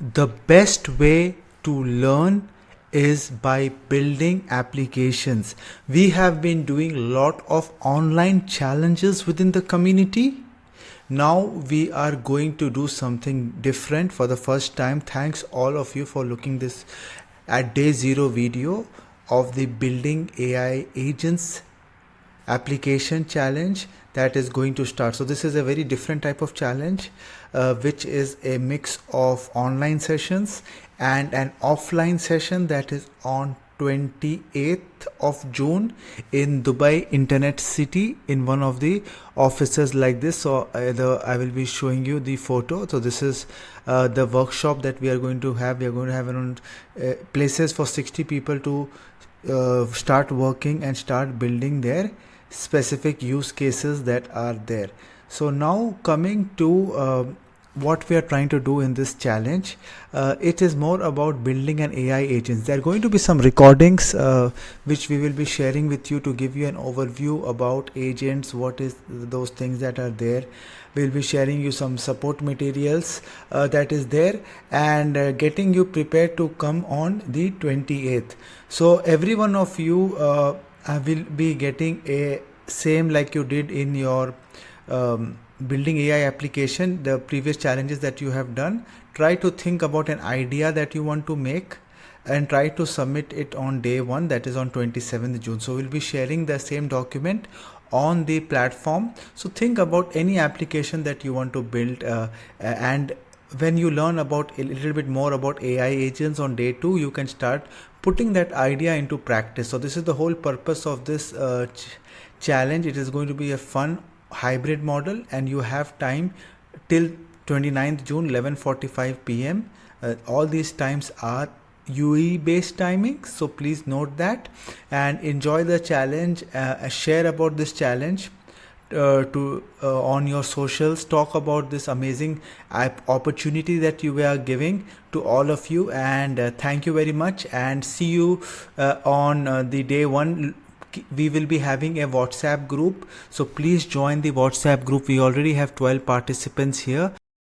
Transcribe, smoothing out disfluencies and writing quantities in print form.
The best way to learn is by building applications. We have been doing a lot of online challenges within the community. Now we are going to do something different for the first time. Thanks all of you for looking this at day 0 video of the building AI agents application challenge that is going to start. So this is a very different type of challenge, which is a mix of online sessions and an offline session that is on 28th of June in Dubai Internet City in one of the offices like this. So I will be showing you the photo. So this is the workshop that we are going to have. We are going to have around places for 60 people to start working and start building their specific use cases that are there. So now coming to what we are trying to do in this challenge, it is more about building an AI agent. There are going to be some recordings which we will be sharing with you to give you an overview about agents, what is those things that are there. We'll be sharing you some support materials that is there, and getting you prepared to come on the 28th. So every one of you will be getting a same like you did in your building AI application, the previous challenges that you have done. Try to think about an idea that you want to make and try to submit it on day 1, that is on 27th June. So we'll be sharing the same document on the platform. So think about any application that you want to build, and when you learn about a little bit more about AI agents on day 2, you can start putting that idea into practice. So this is the whole purpose of this challenge. It is going to be a fun hybrid model, and you have time till 29th June 11:45 p.m. All these times are UE based timing, so please note that and enjoy the challenge. Share about this challenge to on your socials. Talk about this amazing opportunity that you are giving to all of you, and thank you very much, and see you on the day 1. We will be having a WhatsApp group, so please join the WhatsApp group. We already have 12 participants here.